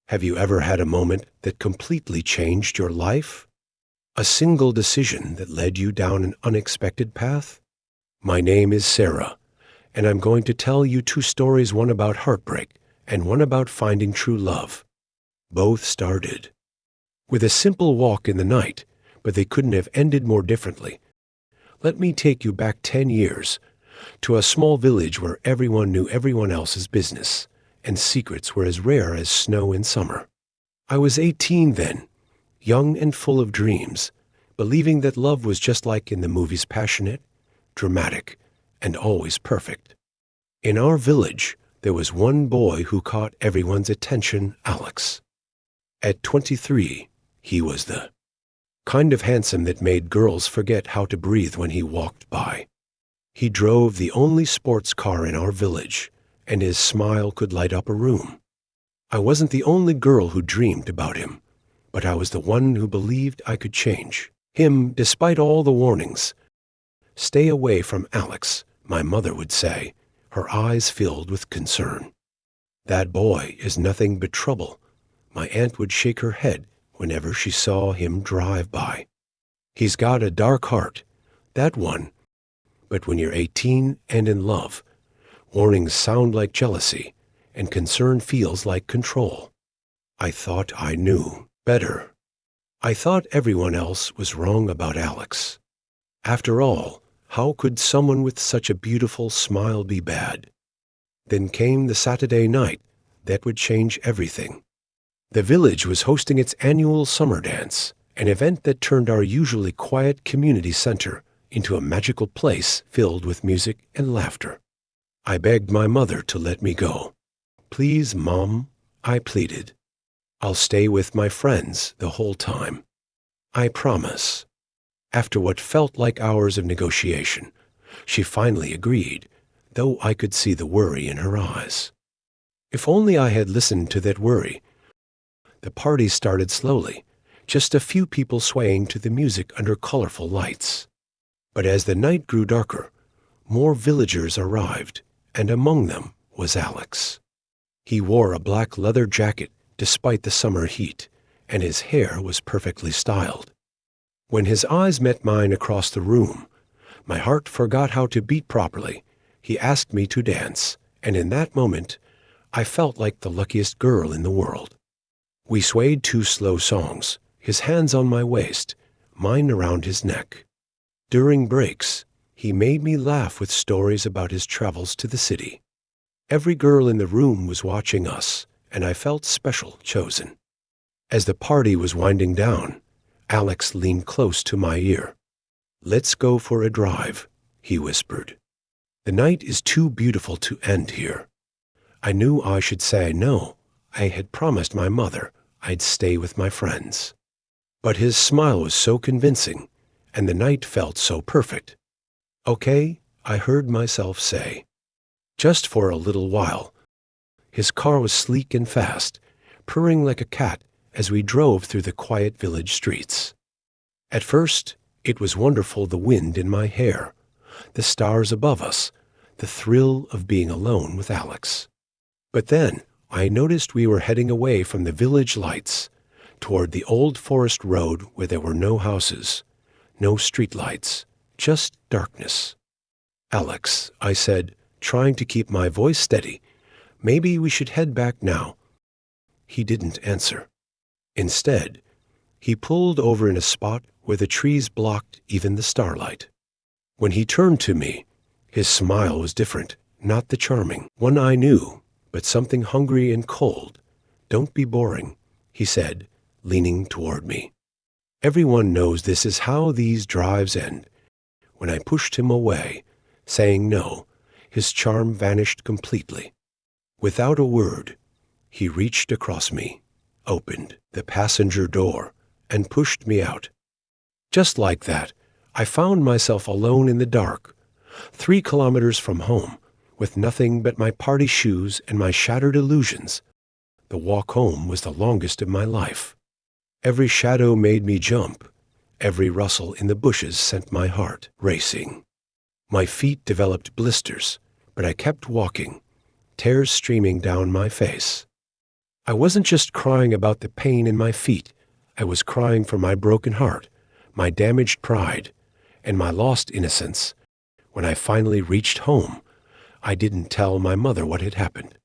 Have you ever had a moment that completely changed your life? A single decision that led you down an unexpected path? My name is Sarah, and I'm going to tell you two stories, one about heartbreak and one about finding true love. Both started with a simple walk in the night, but they couldn't have ended more differently. Let me take you back 10 years to a small village where everyone knew everyone else's business, and secrets were as rare as snow in summer. I was 18 then, young and full of dreams, believing that love was just like in the movies, passionate, dramatic, and always perfect. In our village, there was one boy who caught everyone's attention, Alex. At 23, he was the kind of handsome that made girls forget how to breathe when he walked by. He drove the only sports car in our village, and his smile could light up a room. I wasn't the only girl who dreamed about him, but I was the one who believed I could change him despite all the warnings. "Stay away from Alex," my mother would say, her eyes filled with concern. "That boy is nothing but trouble." My aunt would shake her head whenever she saw him drive by. "He's got a dark heart, that one." But when you're 18 and in love, warnings sound like jealousy, and concern feels like control. I thought I knew better. I thought everyone else was wrong about Alex. After all, how could someone with such a beautiful smile be bad? Then came the Saturday night that would change everything. The village was hosting its annual summer dance, an event that turned our usually quiet community center into a magical place filled with music and laughter. I begged my mother to let me go. "Please, Mom," I pleaded. "I'll stay with my friends the whole time. I promise." After what felt like hours of negotiation, she finally agreed, though I could see the worry in her eyes. If only I had listened to that worry. The party started slowly, just a few people swaying to the music under colorful lights. But as the night grew darker, more villagers arrived, and among them was Alex. He wore a black leather jacket despite the summer heat, and his hair was perfectly styled. When his eyes met mine across the room, my heart forgot how to beat properly. He asked me to dance, and in that moment, I felt like the luckiest girl in the world. We swayed two slow songs, his hands on my waist, mine around his neck. During breaks, he made me laugh with stories about his travels to the city. Every girl in the room was watching us, and I felt special, chosen. As the party was winding down, Alex leaned close to my ear. "Let's go for a drive," he whispered. "The night is too beautiful to end here." I knew I should say no. I had promised my mother I'd stay with my friends. But his smile was so convincing, and the night felt so perfect. "Okay," I heard myself say. Just for a little while. His car was sleek and fast, purring like a cat as we drove through the quiet village streets. At first, it was wonderful, the wind in my hair, the stars above us, the thrill of being alone with Alex. But then I noticed we were heading away from the village lights toward the old forest road where there were no houses, no streetlights, just darkness. "Alex," I said, trying to keep my voice steady, "maybe we should head back now." He didn't answer. Instead, he pulled over in a spot where the trees blocked even the starlight. When he turned to me, his smile was different, not the charming one I knew, but something hungry and cold. "Don't be boring," he said, leaning toward me. Everyone knows this is how these drives end. When I pushed him away, saying no, his charm vanished completely. Without a word, he reached across me, opened the passenger door, and pushed me out. Just like that, I found myself alone in the dark, 3 kilometers from home, with nothing but my party shoes and my shattered illusions. The walk home was the longest of my life. Every shadow made me jump. Every rustle in the bushes sent my heart racing. My feet developed blisters, but I kept walking, tears streaming down my face. I wasn't just crying about the pain in my feet. I was crying for my broken heart, my damaged pride, and my lost innocence. When I finally reached home, I didn't tell my mother what had happened.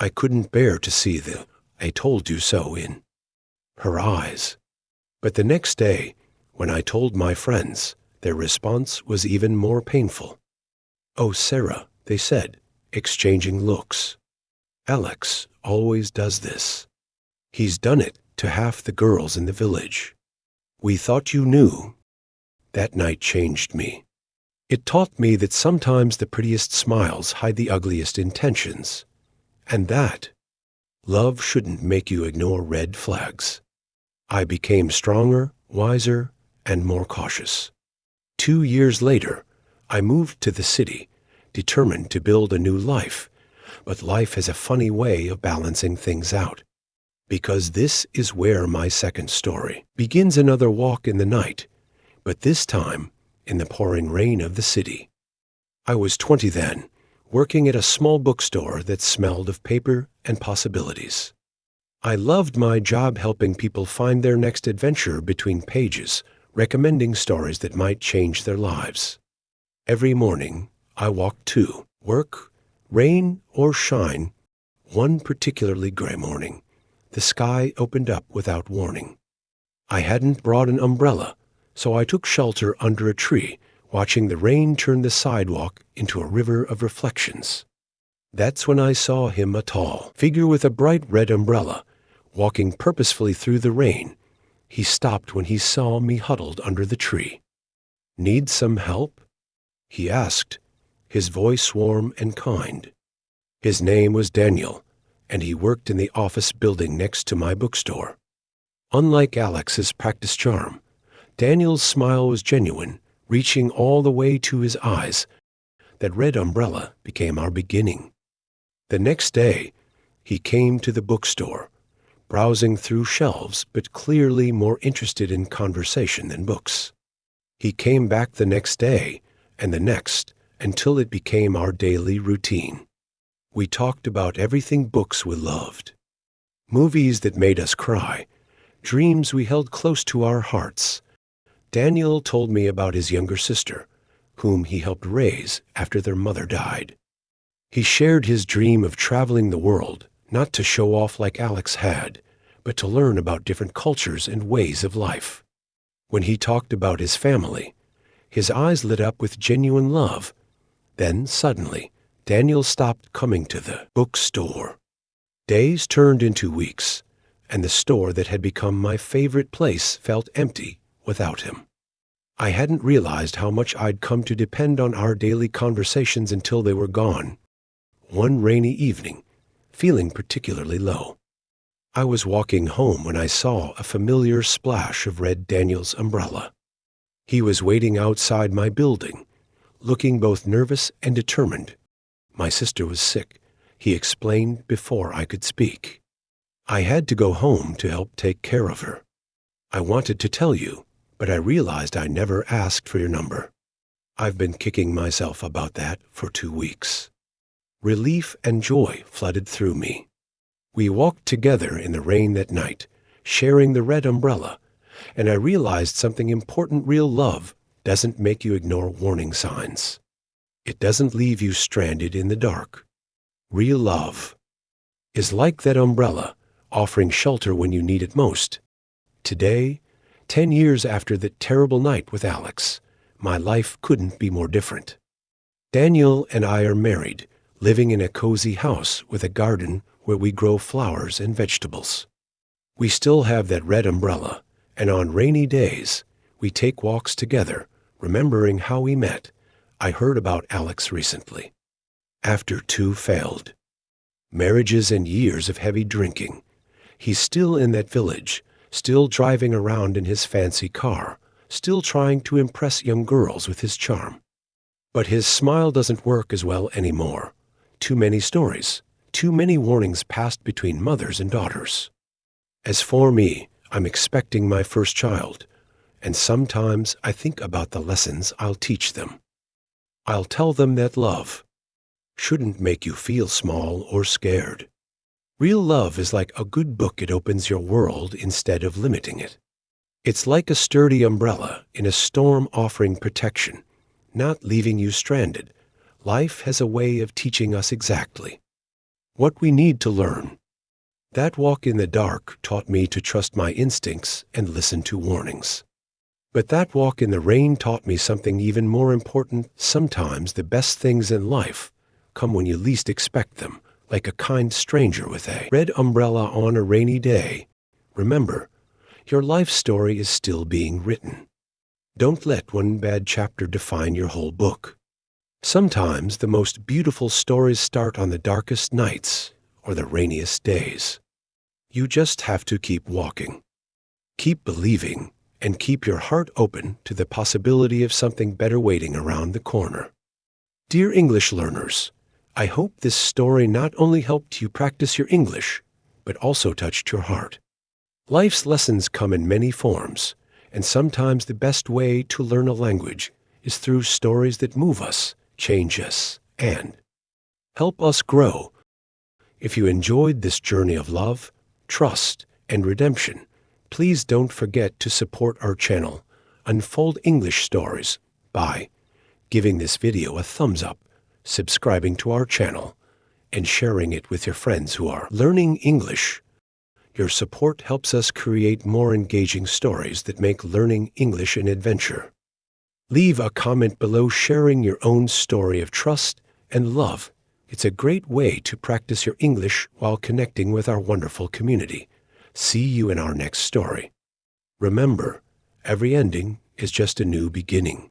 I couldn't bear to see the "I told you so" in her eyes. But the next day, when I told my friends, their response was even more painful. "Oh, Sarah," they said, exchanging looks. "Alex always does this. He's done it to half the girls in the village. We thought you knew." That night changed me. It taught me that sometimes the prettiest smiles hide the ugliest intentions, and that love shouldn't make you ignore red flags. I became stronger, wiser, and more cautious. 2 years later, I moved to the city, determined to build a new life, but life has a funny way of balancing things out. Because this is where my second story begins. Another walk in the night, but this time in the pouring rain of the city. I was 20 then, working at a small bookstore that smelled of paper and possibilities. I loved my job helping people find their next adventure between pages, recommending stories that might change their lives. Every morning, I walked to work, rain or shine. One particularly gray morning, the sky opened up without warning. I hadn't brought an umbrella, so I took shelter under a tree, watching the rain turn the sidewalk into a river of reflections. That's when I saw him, a tall figure with a bright red umbrella, walking purposefully through the rain. He stopped when he saw me huddled under the tree. "Need some help?" he asked, his voice warm and kind. His name was Daniel, and he worked in the office building next to my bookstore. Unlike Alex's practiced charm, Daniel's smile was genuine, reaching all the way to his eyes. That red umbrella became our beginning. The next day, he came to the bookstore, browsing through shelves but clearly more interested in conversation than books. He came back the next day and the next until it became our daily routine. We talked about everything books we loved, movies that made us cry, dreams we held close to our hearts. Daniel told me about his younger sister, whom he helped raise after their mother died. He shared his dream of traveling the world, not to show off like Alex had, but to learn about different cultures and ways of life. When he talked about his family, his eyes lit up with genuine love. Then, suddenly, Daniel stopped coming to the bookstore. Days turned into weeks, and the store that had become my favorite place felt empty without him. I hadn't realized how much I'd come to depend on our daily conversations until they were gone. One rainy evening, feeling particularly low, I was walking home when I saw a familiar splash of red Daniel's umbrella. He was waiting outside my building, looking both nervous and determined. My sister was sick, he explained before I could speak. I had to go home to help take care of her. "I wanted to tell you, but I realized I never asked for your number. I've been kicking myself about that for 2 weeks." Relief and joy flooded through me. We walked together in the rain that night, sharing the red umbrella, and I realized something important. Real love doesn't make you ignore warning signs. It doesn't leave you stranded in the dark. Real love is like that umbrella, offering shelter when you need it most. Today, 10 years after that terrible night with Alex, my life couldn't be more different. Daniel and I are married, living in a cozy house with a garden where we grow flowers and vegetables. We still have that red umbrella, and on rainy days, we take walks together, remembering how we met. I heard about Alex recently. After 2 failed marriages and years of heavy drinking, he's still in that village, still driving around in his fancy car, still trying to impress young girls with his charm. But his smile doesn't work as well anymore. Too many stories, too many warnings passed between mothers and daughters. As for me, I'm expecting my first child, and sometimes I think about the lessons I'll teach them. I'll tell them that love shouldn't make you feel small or scared. Real love is like a good book. It opens your world instead of limiting it. It's like a sturdy umbrella in a storm, offering protection, not leaving you stranded. Life has a way of teaching us exactly what we need to learn. That walk in the dark taught me to trust my instincts and listen to warnings. But that walk in the rain taught me something even more important. Sometimes the best things in life come when you least expect them, like a kind stranger with a red umbrella on a rainy day. Remember, your life story is still being written. Don't let one bad chapter define your whole book. Sometimes the most beautiful stories start on the darkest nights or the rainiest days. You just have to keep walking, keep believing, and keep your heart open to the possibility of something better waiting around the corner. Dear English learners, I hope this story not only helped you practice your English, but also touched your heart. Life's lessons come in many forms, and sometimes the best way to learn a language is through stories that move us, change us, and help us grow. If you enjoyed this journey of love, trust, and redemption, please don't forget to support our channel, Unfold English Stories, by giving this video a thumbs up, subscribing to our channel, and sharing it with your friends who are learning English. Your support helps us create more engaging stories that make learning English an adventure. Leave a comment below sharing your own story of trust and love. It's a great way to practice your English while connecting with our wonderful community. See you in our next story. Remember, every ending is just a new beginning.